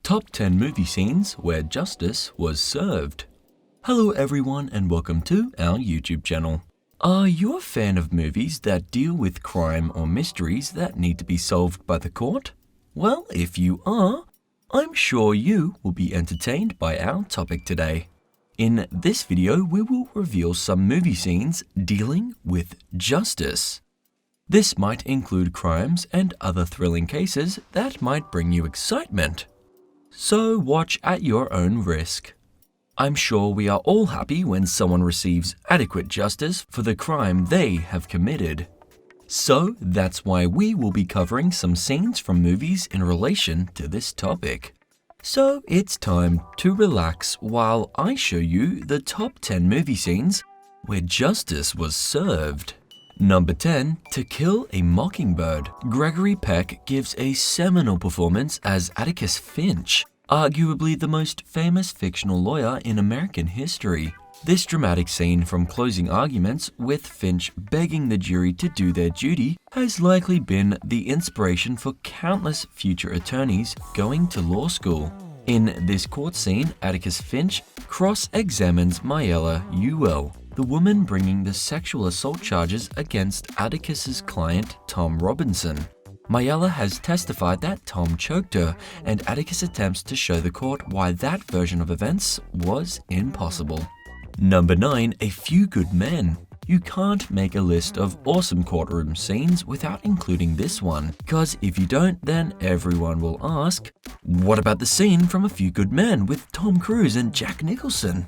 Top 10 movie scenes where justice was served. Hello everyone and welcome to our YouTube channel. Are you a fan of movies that deal with crime or mysteries that need to be solved by the court? Well, if you are, I'm sure you will be entertained by our topic today. In this video, we will reveal some movie scenes dealing with justice. This might include crimes and other thrilling cases that might bring you excitement. So watch at your own risk. I'm sure we are all happy when someone receives adequate justice for the crime they have committed. So that's why we will be covering some scenes from movies in relation to this topic. So it's time to relax while I show you the top 10 movie scenes where justice was served. Number 10, To Kill a Mockingbird. Gregory Peck gives a seminal performance as Atticus Finch, arguably the most famous fictional lawyer in American history. This dramatic scene from closing arguments with Finch begging the jury to do their duty has likely been the inspiration for countless future attorneys going to law school. In this court scene, Atticus Finch cross-examines Mayella Ewell, the woman bringing the sexual assault charges against Atticus's client, Tom Robinson. Mayella has testified that Tom choked her, and Atticus attempts to show the court why that version of events was impossible. Number 9, A Few Good Men. You can't make a list of awesome courtroom scenes without including this one, because if you don't, then everyone will ask, what about the scene from A Few Good Men with Tom Cruise and Jack Nicholson?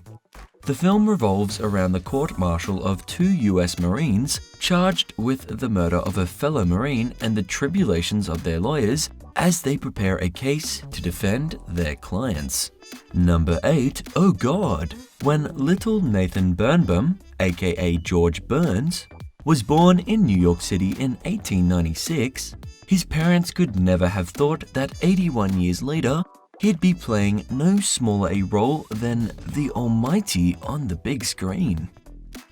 The film revolves around the court-martial of two US Marines charged with the murder of a fellow Marine and the tribulations of their lawyers as they prepare a case to defend their clients. Number 8, Oh God. When little Nathan Birnbaum, aka George Burns, was born in New York City in 1896, his parents could never have thought that 81 years later, he'd be playing no smaller a role than the Almighty on the big screen.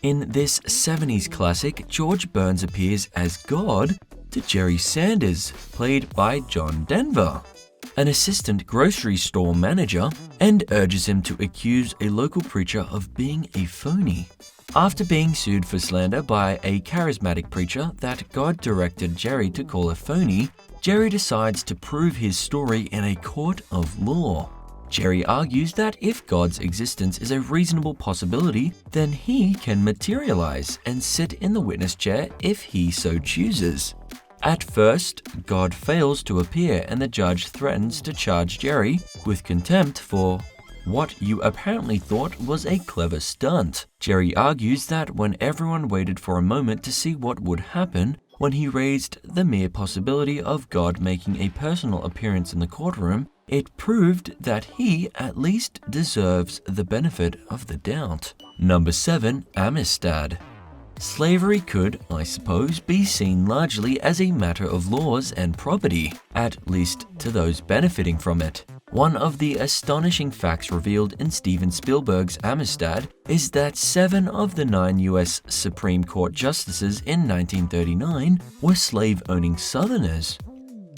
In this 70s classic, George Burns appears as God to Jerry Sanders, played by John Denver, an assistant grocery store manager, and urges him to accuse a local preacher of being a phony. After being sued for slander by a charismatic preacher that God directed Jerry to call a phony, Jerry decides to prove his story in a court of law. Jerry argues that if God's existence is a reasonable possibility, then he can materialize and sit in the witness chair if he so chooses. At first, God fails to appear and the judge threatens to charge Jerry with contempt for what you apparently thought was a clever stunt. Jerry argues that when everyone waited for a moment to see what would happen, when he raised the mere possibility of God making a personal appearance in the courtroom, it proved that he at least deserves the benefit of the doubt. Number 7, Amistad. Slavery could, I suppose, be seen largely as a matter of laws and property, at least to those benefiting from it. One of the astonishing facts revealed in Steven Spielberg's Amistad is that 7 of the 9 US Supreme Court justices in 1939 were slave-owning Southerners.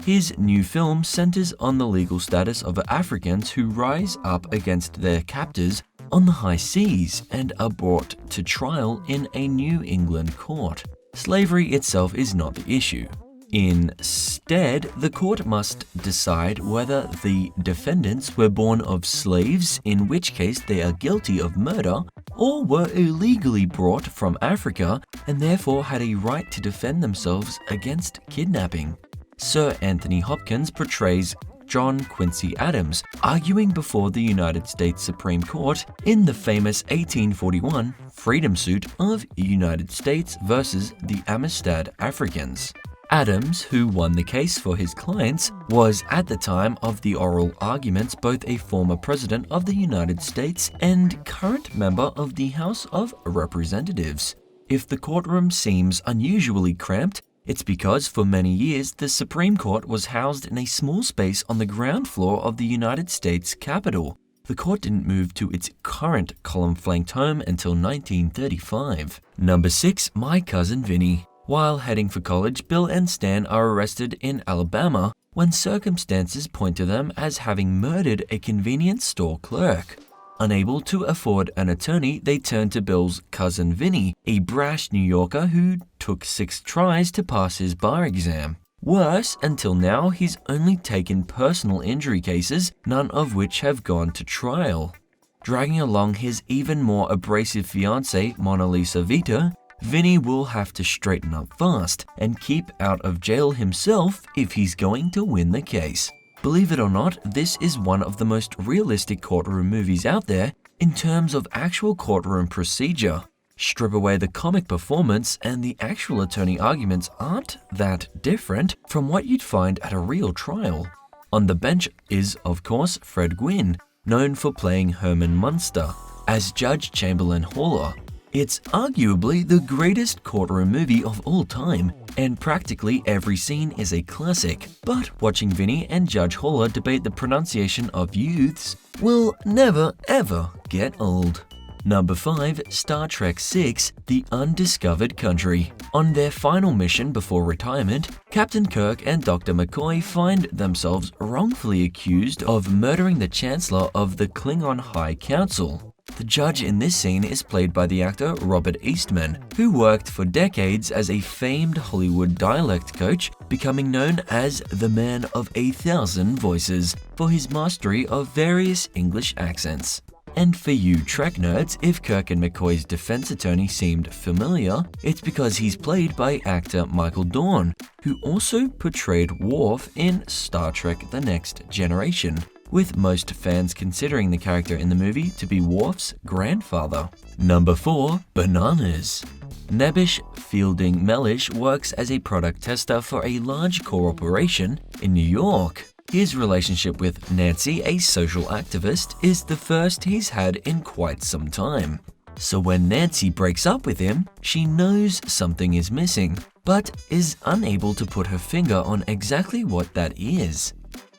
His new film centers on the legal status of Africans who rise up against their captors on the high seas and are brought to trial in a New England court. Slavery itself is not the issue. Instead, the court must decide whether the defendants were born of slaves, in which case they are guilty of murder, or were illegally brought from Africa and therefore had a right to defend themselves against kidnapping. Sir Anthony Hopkins portrays John Quincy Adams, arguing before the United States Supreme Court in the famous 1841 freedom suit of United States versus the Amistad Africans. Adams, who won the case for his clients, was at the time of the oral arguments both a former president of the United States and current member of the House of Representatives. If the courtroom seems unusually cramped, it's because for many years the Supreme Court was housed in a small space on the ground floor of the United States Capitol. The court didn't move to its current column-flanked home until 1935. Number 6, My Cousin Vinny. While heading for college, Bill and Stan are arrested in Alabama when circumstances point to them as having murdered a convenience store clerk. Unable to afford an attorney, they turn to Bill's Cousin Vinny, a brash New Yorker who took 6 tries to pass his bar exam. Worse, until now, he's only taken personal injury cases, none of which have gone to trial. Dragging along his even more abrasive fiancée, Mona Lisa Vita, Vinny will have to straighten up fast and keep out of jail himself if he's going to win the case. Believe it or not, this is one of the most realistic courtroom movies out there in terms of actual courtroom procedure. Strip away the comic performance and the actual attorney arguments aren't that different from what you'd find at a real trial. On the bench is, of course, Fred Gwynne, known for playing Herman Munster as Judge Chamberlain Haller. It's arguably the greatest courtroom movie of all time, and practically every scene is a classic. But watching Vinny and Judge Haller debate the pronunciation of youths will never ever get old. Number 5. Star Trek VI: The Undiscovered Country. On their final mission before retirement, Captain Kirk and Dr. McCoy find themselves wrongfully accused of murdering the Chancellor of the Klingon High Council. The judge in this scene is played by the actor Robert Eastman, who worked for decades as a famed Hollywood dialect coach, becoming known as the Man of 1,000 Voices for his mastery of various English accents. And for you Trek nerds, if Kirk and McCoy's defense attorney seemed familiar, it's because he's played by actor Michael Dorn, who also portrayed Worf in Star Trek: The Next Generation, with most fans considering the character in the movie to be Worf's grandfather. Number 4. Bananas. Nebish Fielding Mellish works as a product tester for a large corporation in New York. His relationship with Nancy, a social activist, is the first he's had in quite some time. So when Nancy breaks up with him, she knows something is missing, but is unable to put her finger on exactly what that is.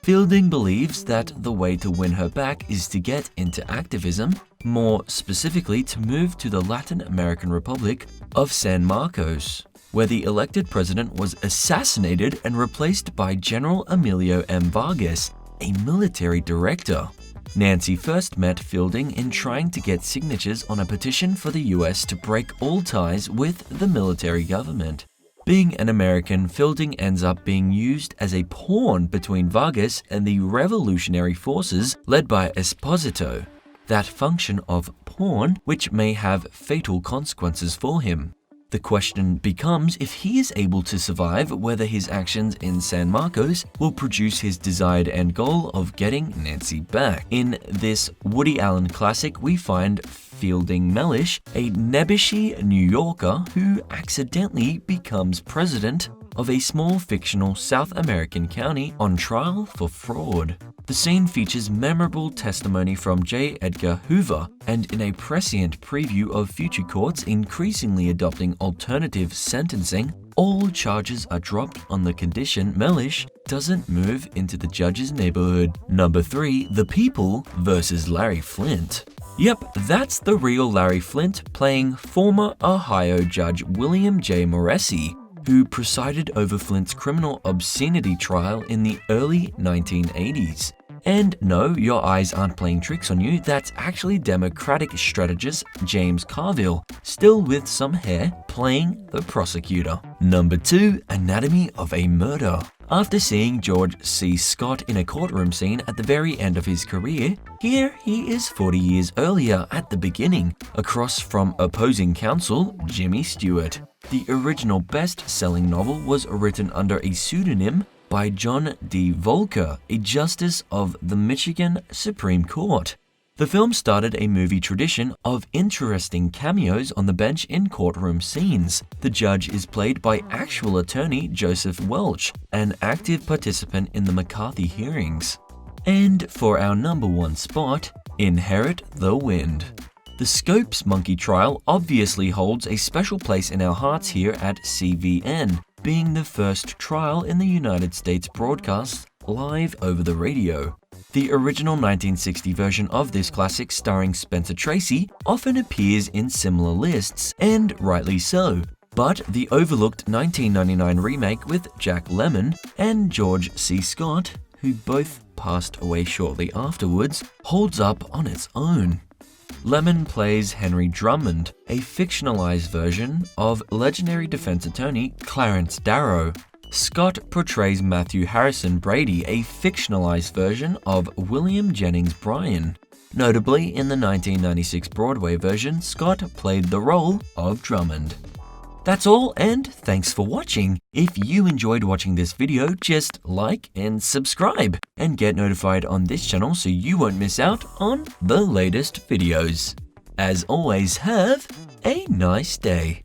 Fielding believes that the way to win her back is to get into activism, more specifically to move to the Latin American Republic of San Marcos, where the elected president was assassinated and replaced by General Emilio M. Vargas, a military director. Nancy first met Fielding in trying to get signatures on a petition for the US to break all ties with the military government. Being an American, Fielding ends up being used as a pawn between Vargas and the revolutionary forces led by Esposito, that function of pawn which may have fatal consequences for him. The question becomes if he is able to survive, whether his actions in San Marcos will produce his desired end goal of getting Nancy back. In this Woody Allen classic, we find Fielding Mellish, a nebbishy New Yorker who accidentally becomes president of a small fictional South American county on trial for fraud. The scene features memorable testimony from J. Edgar Hoover, and in a prescient preview of future courts increasingly adopting alternative sentencing, all charges are dropped on the condition Mellish doesn't move into the judge's neighborhood. Number 3. The People vs. Larry Flint. Yep, that's the real Larry Flint playing former Ohio Judge William J. Morrissey, who presided over Flint's criminal obscenity trial in the early 1980s. And no, your eyes aren't playing tricks on you, that's actually Democratic strategist James Carville, still with some hair, playing the prosecutor. Number 2. Anatomy of a Murder. After seeing George C. Scott in a courtroom scene at the very end of his career, here he is 40 years earlier at the beginning, across from opposing counsel Jimmy Stewart. The original best-selling novel was written under a pseudonym by John D. Volker, a justice of the Michigan Supreme Court. The film started a movie tradition of interesting cameos on the bench in courtroom scenes. The judge is played by actual attorney Joseph Welch, an active participant in the McCarthy hearings. And for our number 1 spot, Inherit the Wind. The Scopes Monkey trial obviously holds a special place in our hearts here at CVN, being the first trial in the United States broadcast live over the radio. The original 1960 version of this classic starring Spencer Tracy often appears in similar lists, and rightly so. but the overlooked 1999 remake with Jack Lemmon and George C. Scott, who both passed away shortly afterwards, holds up on its own. Lemmon plays Henry Drummond, a fictionalized version of legendary defense attorney Clarence Darrow. Scott portrays Matthew Harrison Brady, a fictionalized version of William Jennings Bryan. Notably, in the 1996 Broadway version, Scott played the role of Drummond. That's all, and thanks for watching. If you enjoyed watching this video, just like and subscribe, and get notified on this channel so you won't miss out on the latest videos. As always, have a nice day.